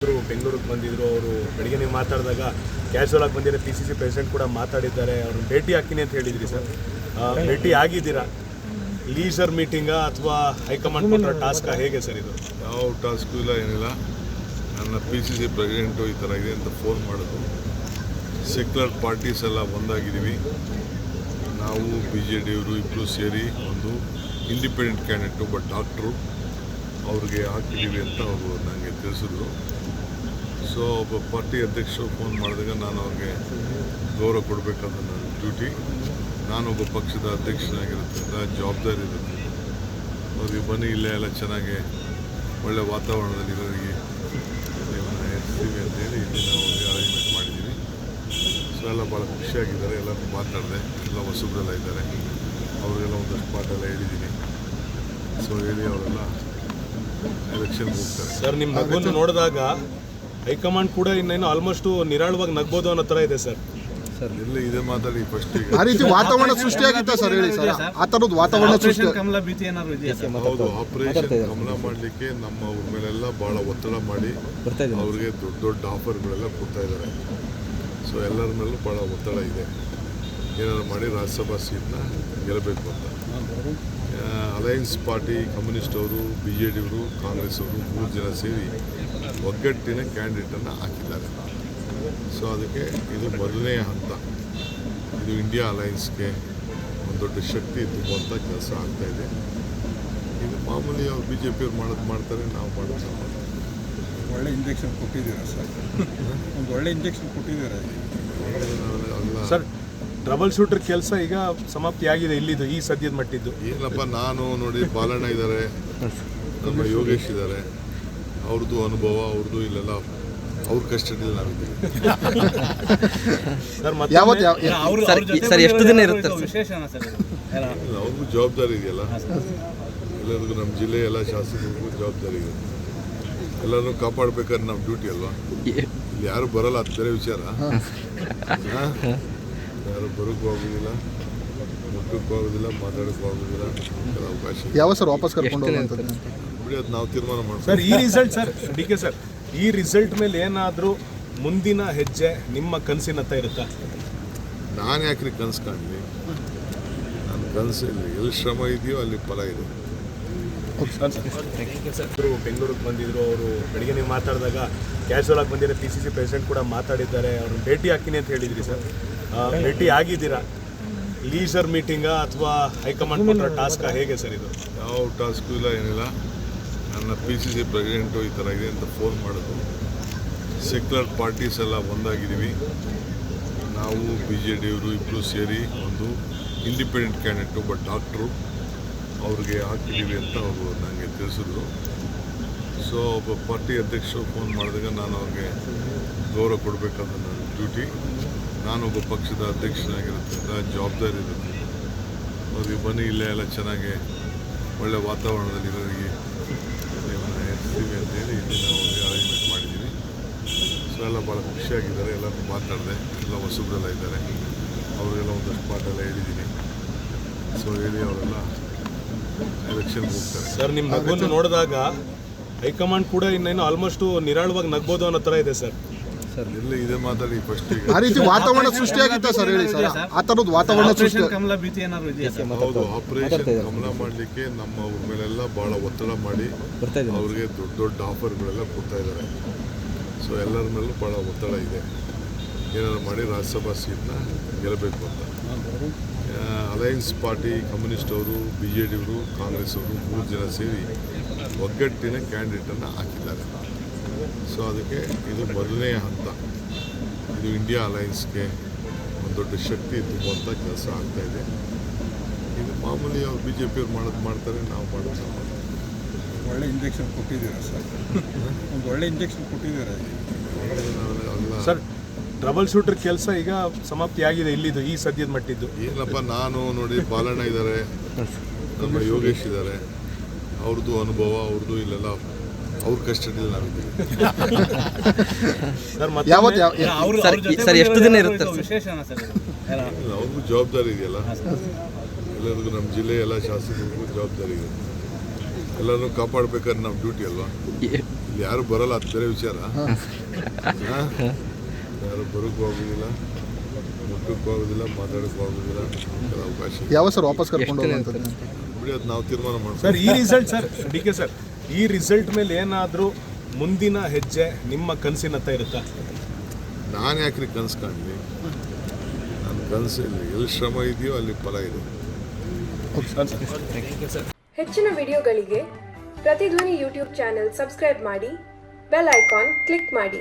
ಬೆಂಗಳೂರಿಗೆ ಬಂದಿದ್ರು. ಅವರು ಬೆಳಿಗ್ಗೆ ನೀವು ಮಾತಾಡಿದಾಗ ಕ್ಯಾಶುವಲ್ ಆಗಿ ಬಂದಿರೋ PCC ಪ್ರೆಸಿಡೆಂಟ್ ಕೂಡ ಮಾತಾಡಿದ್ದಾರೆ. ಅವ್ರನ್ನ ಭೇಟಿ ಹಾಕಿನಿ ಅಂತ ಹೇಳಿದ್ರಿ ಸರ್. ಭೇಟಿ ಆಗಿದ್ದೀರಾ? ಲೀಸರ್ ಮೀಟಿಂಗಾ ಅಥವಾ ಹೈಕಮಾಂಡ್ ಕೊಟ್ಟರೆ ಟಾಸ್ಕಾ, ಹೇಗೆ ಸರ್ ಇದು? ಯಾವ ಟಾಸ್ಕು ಇಲ್ಲ, ಏನಿಲ್ಲ. ನನ್ನ PCC ಪ್ರೆಸಿಡೆಂಟು ಈ ಥರ ಇದೆ ಅಂತ ಫೋನ್ ಮಾಡೋದು. ಸೆಕ್ಯುಲರ್ ಪಾರ್ಟೀಸ್ ಎಲ್ಲ ಒಂದಾಗಿದ್ದೀವಿ. ನಾವು BJDಯವರು ಇಬ್ಬರು ಸೇರಿ ಒಂದು ಇಂಡಿಪೆಂಡೆಂಟ್ ಕ್ಯಾಂಡಿಡೇಟ್ ಒಬ್ಬ ಡಾಕ್ಟ್ರು ಅವ್ರಿಗೆ ಹಾಕಿದ್ದೀವಿ ಅಂತ ಅವರು ನನಗೆ ತಿಳಿಸಿದ್ರು. ಸೊ ಒಬ್ಬ ಪಾರ್ಟಿ ಅಧ್ಯಕ್ಷರು ಫೋನ್ ಮಾಡಿದಾಗ ನಾನು ಅವ್ರಿಗೆ ಗೌರವ ಕೊಡಬೇಕಾದ ನನ್ನ ಡ್ಯೂಟಿ. ನಾನೊಬ್ಬ ಪಕ್ಷದ ಅಧ್ಯಕ್ಷನಾಗಿರೋದ್ರಿಂದ ಜವಾಬ್ದಾರಿ ಇರುತ್ತೆ. ಅವ್ರಿಗೆ ಬನ್ನಿ ಇಲ್ಲೇ ಎಲ್ಲ ಚೆನ್ನಾಗಿ ಒಳ್ಳೆ ವಾತಾವರಣದಲ್ಲಿ ಇರೋರಿಗೆ ನಿಮ್ಮನ್ನ ಇರ್ತೀವಿ ಅಂತೇಳಿ ಇಲ್ಲಿ ನಾವು ಅರೇಂಜ್ಮೆಂಟ್ ಮಾಡಿದ್ದೀವಿ. ಸೊ ಎಲ್ಲ ಭಾಳ ಖುಷಿಯಾಗಿದ್ದಾರೆ. ಎಲ್ಲರೂ ಮಾತಾಡಿದೆ, ಎಲ್ಲ ಹೊಸಬ್ರೆಲ್ಲ ಇದ್ದಾರೆ. ಅವರಿಗೆಲ್ಲ ಒಂದಷ್ಟು ಪಾಠ ಹೇಳಿದ್ದೀನಿ. ಸೊ ಹೇಳಿ ಅವರೆಲ್ಲ ಎಲೆಕ್ಷನ್ಗೆ ಹೋಗ್ತಾರೆ. ಸರ್, ನಿಮ್ಮ ನಗುವನ್ನು ನೋಡಿದಾಗ ಹೈಕಮಾಂಡ್ ಕೂಡ ಇನ್ನೇನು ಆಲ್ಮೋಸ್ಟ್ ನಿರಾಳವಾಗಿ ನಗ್ಬೋದು ಅನ್ನೋ ಥರ ಇದೆ ಸರ್. ಇಲ್ಲಿ ಇದೇ ಮಾತಾಡಿ ಫಸ್ಟ್. ಆ ರೀತಿ ವಾತಾವರಣ ಸೃಷ್ಟಿಯಾಗಿತ್ತ ಸರ್, ಹೇಳಿ ಸರ್. ಆ ಥರದ ವಾತಾವರಣ ಸೃಷ್ಟಿ ಹೌದು, ಆಪರೇಷನ್ ಕಮಲ ಮಾಡಲಿಕ್ಕೆ ನಮ್ಮ ಅವ್ರ ಮೇಲೆಲ್ಲ ಭಾಳ ಒತ್ತಡ ಮಾಡಿ ಅವ್ರಿಗೆ ದೊಡ್ಡ ದೊಡ್ಡ ಆಫರ್ಗಳೆಲ್ಲ ಕೊಡ್ತಾ ಇದ್ದಾರೆ. ಸೊ ಎಲ್ಲರ ಮೇಲೂ ಭಾಳ ಒತ್ತಡ ಇದೆ. ಏನಾದ್ರು ಮಾಡಿ ರಾಜ್ಯಸಭಾ ಸೀಟ್ನ ಗೆಲ್ಲಬೇಕು ಅಂತ. ಅಲಯನ್ಸ್ ಪಾರ್ಟಿ, ಕಮ್ಯುನಿಸ್ಟ್ ಅವರು, BJDಯವರು, ಕಾಂಗ್ರೆಸ್ ಅವರು 3 ಜನ ಸೇರಿ ಒಗ್ಗಟ್ಟಿನ ಕ್ಯಾಂಡಿಡೇಟನ್ನು ಹಾಕಿದ್ದಾರೆ. ಸೊ ಅದಕ್ಕೆ ಇದು ಮೊದಲನೇ ಹಂತ. ಇದು ಇಂಡಿಯಾ ಅಲಯನ್ಸ್ಗೆ ಒಂದು ದೊಡ್ಡ ಶಕ್ತಿ ತುಂಬುವಂಥ ಕೆಲಸ ಆಗ್ತಾಯಿದೆ. ಇದು ಮಾಮೂಲಿ ಅವ್ರು BJPಯವ್ರು ಮಾಡ್ತಾರೆ, ನಾವು ಮಾಡೋದು. ಒಳ್ಳೆ ಇಂಜೆಕ್ಷನ್ ಕೊಟ್ಟಿದ್ದೀರಾ ಸರ್? ಒಂದು ಒಳ್ಳೆ ಇಂಜೆಕ್ಷನ್ ಕೊಟ್ಟಿದ್ದೀರಾ ಸರ್. ಟ್ರಬಲ್ ಶೂಟರ್ ಕೆಲಸ ಈಗ ಸಮಾಪ್ತಿ ಆಗಿದೆ ಇಲ್ಲಿದು, ಈ ಸದ್ಯದ ಮಟ್ಟಿದ್ದು. ಏನಪ್ಪ, ನಾನು ನೋಡಿ ಬಾಲಣ್ಣ ಇದ್ದಾರೆ, ನಮ್ಮ ಯೋಗೇಶ್ ಇದ್ದಾರೆ. ಅವ್ರದ್ದು ಅನುಭವ, ಅವ್ರದ್ದು ಇಲ್ಲೆಲ್ಲ ಅವ್ರ ಕಸ್ಟಡಿಯಲ್ಲಿ ನಾವಿದ್ದೀವಿ. ಸರ್ ಎಷ್ಟು ದಿನ ಇರುತ್ತೆ? ಅವ್ರಿಗೂ ಜವಾಬ್ದಾರಿ ಇದೆಯಲ್ಲ, ಎಲ್ಲರಿಗೂ ನಮ್ಮ ಜಿಲ್ಲೆ ಎಲ್ಲ ಶಾಸಕರಿಗೂ ಜವಾಬ್ದಾರಿ ಇದೆ. ಎಲ್ಲರನ್ನೂ ಕಾಪಾಡಬೇಕಾದ್ರೆ ನಮ್ಮ ಡ್ಯೂಟಿ ಅಲ್ವಾ. ಇಲ್ಲಿ ಯಾರು ಬರಲ್ಲ, ಅದು ಬೇರೆ ವಿಚಾರ. ಯಾರು ಬರೋಕ್ಕೂ ಆಗೋದಿಲ್ಲ, ಮುಟ್ಟಕ್ಕೂ ಆಗೋದಿಲ್ಲ, ಮಾತಾಡೋಕ್ಕೂ ಆಗೋದಿಲ್ಲ. ಅವಕಾಶ ಯಾವ ಸರ್ ವಾಪಸ್ ಕರ್ಕೊಂಡು ಹೋಗುವಂಥದ್ದು ಬಿಡಿ, ಅದು ನಾವು ತೀರ್ಮಾನ ಮಾಡ್ತೀವಿ. ಸರ್, ಈ ರಿಸಲ್ಟ್ ಸರ್, DK ಸರ್, ಈ ರಿಸಲ್ಟ್ ಮೇಲೆ ಏನಾದರೂ ಮುಂದಿನ ಹೆಜ್ಜೆ ನಿಮ್ಮ ಕನಸಿನತ್ತ ಇರುತ್ತಾ? ನಾನು ಯಾಕ್ರಿ ಕನಸು ಕಾಣಲಿ? ನನ್ನ ಕನಸು ಎಲ್ಲಿ ಶ್ರಮ ಇದೆಯೋ ಅಲ್ಲಿ ಫಲ ಇದೆ. ಬೆಂಗಳೂರಿಗೆ ಬಂದಿದ್ರು. ಅವರು ಬೆಳಿಗ್ಗೆ ನೀವು ಮಾತಾಡಿದಾಗ ಕ್ಯಾಶುವಲ್ ಆಗಿ ಬಂದಿರೋ PCC ಪ್ರೆಸಿಡೆಂಟ್ ಕೂಡ ಮಾತಾಡಿದ್ದಾರೆ. ಅವ್ರನ್ನ ಭೇಟಿ ಹಾಕಿನಿ ಅಂತ ಹೇಳಿದ್ರಿ ಸರ್. ಭೇಟಿ ಆಗಿದ್ದೀರಾ? ಲೀಸರ್ ಮೀಟಿಂಗಾ ಅಥವಾ ಹೈಕಮಾಂಡ್ ಕೊಟ್ಟರೆ ಟಾಸ್ಕಾ, ಹೇಗೆ ಸರ್ ಇದು? ಯಾವ ಟಾಸ್ಕು ಇಲ್ಲ, ಏನಿಲ್ಲ. ನನ್ನ PCC ಪ್ರೆಸಿಡೆಂಟು ಈ ಥರ ಇದೆ ಅಂತ ಫೋನ್ ಮಾಡೋದು. ಸೆಕ್ಯುಲರ್ ಪಾರ್ಟೀಸ್ ಎಲ್ಲ ಒಂದಾಗಿದ್ದೀವಿ. ನಾವು BJDಯವರು ಇಬ್ಬರು ಸೇರಿ ಒಂದು ಇಂಡಿಪೆಂಡೆಂಟ್ ಕ್ಯಾಂಡಿಡೇಟ್ ಒಬ್ಬ ಡಾಕ್ಟ್ರು ಅವ್ರಿಗೆ ಹಾಕಿದ್ದೀವಿ ಅಂತ ಅವರು ನನಗೆ ತಿಳಿಸಿದ್ರು. ಸೊ ಒಬ್ಬ ಪಾರ್ಟಿ ಅಧ್ಯಕ್ಷರು ಫೋನ್ ಮಾಡಿದಾಗ ನಾನು ಅವ್ರಿಗೆ ಗೌರವ ಕೊಡಬೇಕಾದ ನನ್ನ ಡ್ಯೂಟಿ. ನಾನೊಬ್ಬ ಪಕ್ಷದ ಅಧ್ಯಕ್ಷನಾಗಿರೋದ್ರಿಂದ ಜವಾಬ್ದಾರಿ ಇರುತ್ತೆ. ಅವ್ರಿಗೆ ಬನ್ನಿ ಇಲ್ಲೇ ಎಲ್ಲ ಚೆನ್ನಾಗಿ ಒಳ್ಳೆ ವಾತಾವರಣದಲ್ಲಿ ಇರೋರಿಗೆ ನಿಮ್ಮನ್ನ ಇರ್ತೀವಿ ಅಂತೇಳಿ ಇಲ್ಲಿ ನಾವು ಅರೇಂಜ್ಮೆಂಟ್ ಮಾಡಿದ್ದೀವಿ. ಸೊ ಎಲ್ಲ ಭಾಳ ಖುಷಿಯಾಗಿದ್ದಾರೆ. ಎಲ್ಲರೂ ಮಾತಾಡಿದೆ, ಎಲ್ಲ ಹೊಸಬ್ರೆಲ್ಲ ಇದ್ದಾರೆ. ಅವರಿಗೆಲ್ಲ ಒಂದಷ್ಟು ಪಾಠ ಹೇಳಿದ್ದೀನಿ. ಸೊ ಹೇಳಿ ಅವರೆಲ್ಲ ಎಲೆಕ್ಷನ್ಗೆ ಹೋಗ್ತಾರೆ. ಸರ್, ನಿಮ್ಮ ನಗುವನ್ನು ನೋಡಿದಾಗ ಹೈಕಮಾಂಡ್ ಕೂಡ ಇನ್ನೇನು ಆಲ್ಮೋಸ್ಟ್ ನಿರಾಳವಾಗಿ ನಗ್ಬೋದು ಅನ್ನೋ ಥರ ಇದೆ ಸರ್. ಇಲ್ಲಿ ಇದೇ ಮಾತಾಡಿ ಫಸ್ಟ್. ಆ ರೀತಿ ವಾತಾವರಣ ಸೃಷ್ಟಿಯಾಗಿತ್ತ ಸರ್, ಹೇಳಿ ಸರ್. ಆ ಥರದ ವಾತಾವರಣ ಸೃಷ್ಟಿ ಹೌದು, ಆಪರೇಷನ್ ಕಮಲ ಮಾಡಲಿಕ್ಕೆ ನಮ್ಮ ಅವ್ರ ಮೇಲೆಲ್ಲ ಭಾಳ ಒತ್ತಡ ಮಾಡಿ ಅವ್ರಿಗೆ ದೊಡ್ಡ ದೊಡ್ಡ ಆಫರ್ಗಳೆಲ್ಲ ಕೊಡ್ತಾ ಇದ್ದಾರೆ. ಸೊ ಎಲ್ಲರ ಮೇಲೂ ಭಾಳ ಒತ್ತಡ ಇದೆ. ಏನಾದ್ರು ಮಾಡಿ ರಾಜ್ಯಸಭಾ ಸೀಟ್ನ ಗೆಲ್ಲಬೇಕು ಅಂತ. ಅಲಯನ್ಸ್ ಪಾರ್ಟಿ, ಕಮ್ಯುನಿಸ್ಟ್ ಅವರು, BJDಯವರು, ಕಾಂಗ್ರೆಸ್ ಅವರು 3 ಜನ ಸೇರಿ ಒಗ್ಗಟ್ಟಿನ ಕ್ಯಾಂಡಿಡೇಟನ್ನು ಹಾಕಿದ್ದಾರೆ. ಸೊ ಅದಕ್ಕೆ ಇದು ಮೊದಲನೇ ಹಂತ. ಇದು ಇಂಡಿಯಾ ಅಲಯನ್ಸ್ಗೆ ಒಂದು ದೊಡ್ಡ ಶಕ್ತಿ ತುಂಬುವಂಥ ಕೆಲಸ ಆಗ್ತಾಯಿದೆ. ಇದು ಮಾಮೂಲಿ ಅವ್ರು BJPಯವ್ರು ಮಾಡ್ತಾರೆ, ನಾವು ಮಾಡೋದು. ಒಳ್ಳೆ ಇಂಜೆಕ್ಷನ್ ಕೊಟ್ಟಿದ್ದೀರಾ ಸರ್? ಒಂದು ಒಳ್ಳೆ ಇಂಜೆಕ್ಷನ್ ಕೊಟ್ಟಿದ್ದೀರಾ ಸರ್. ಟ್ರಬಲ್ ಶೂಟರ್ ಕೆಲಸ ಈಗ ಸಮಾಪ್ತಿ ಆಗಿದೆ ಇಲ್ಲಿದು, ಈ ಸದ್ಯದ ಮಟ್ಟಿದ್ದು. ಏನಪ್ಪ, ನಾನು ನೋಡಿ ಬಾಲಣ್ಣ ಇದ್ದಾರೆ, ನಮ್ಮ ಯೋಗೇಶ್ ಇದ್ದಾರೆ. ಅವ್ರದ್ದು ಅನುಭವ, ಅವ್ರದ್ದು ಇಲ್ಲೆಲ್ಲ ಅವ್ರ ಕಸ್ಟಡಿಯಲ್ಲಿ ನಾವಿದ್ದೀವಿ. ಸರ್ ಎಷ್ಟು ದಿನ ಇರುತ್ತೆ? ಅವ್ರಿಗೂ ಜವಾಬ್ದಾರಿ ಇದೆಯಲ್ಲ, ಎಲ್ಲರಿಗೂ ನಮ್ಮ ಜಿಲ್ಲೆ ಎಲ್ಲ ಶಾಸಕರಿಗೂ ಜವಾಬ್ದಾರಿ ಇದೆ. ಎಲ್ಲರನ್ನೂ ಕಾಪಾಡಬೇಕಾದ್ರೆ ನಮ್ಮ ಡ್ಯೂಟಿ ಅಲ್ವಾ. ಇಲ್ಲಿ ಯಾರು ಬರಲ್ಲ, ಅದು ಬೇರೆ ವಿಚಾರ. ಯಾರು ಬರೋಕ್ಕೂ ಆಗೋದಿಲ್ಲ, ಮುಟ್ಟಕ್ಕೂ ಆಗೋದಿಲ್ಲ, ಮಾತಾಡೋಕ್ಕೂ ಆಗೋದಿಲ್ಲ, ಅವಕಾಶ ಯಾವ ಸರ್ ವಾಪಸ್ ಕರ್ಕೊಂಡು ಹೋಗುವಂಥದ್ದು? ಬಿಡಿ, ಅದು ನಾವು ತೀರ್ಮಾನ ಮಾಡ್ತೀವಿ. ಸರ್, ಈ result sir D K sir, ಈ ರಿಸಲ್ಟ್ ಮೇಲೆ ಏನಾದರೂ ಮುಂದಿನ ಹೆಜ್ಜೆ ನಿಮ್ಮ ಕನಸಿನತ್ತ ಇರುತ್ತಾ? ನಾನು ಯಾಕ್ರಿ ಕನಸು ಕಾಣಲಿ? ನನ್ನ ಕನಸು ಇಲ್ಲಿ ಎಲ್ಲಿ ಶ್ರಮ ಇದೆಯೋ ಅಲ್ಲಿ ಫಲ ಇದೆ. ಹೆಚ್ಚಿನ ವಿಡಿಯೋಗಳಿಗೆ ಪ್ರತಿಧ್ವನಿ ಯೂಟ್ಯೂಬ್ ಚಾನೆಲ್ ಸಬ್ಸ್ಕ್ರೈಬ್ ಮಾಡಿ, ಬೆಲ್ ಐಕಾನ್ ಕ್ಲಿಕ್ ಮಾಡಿ.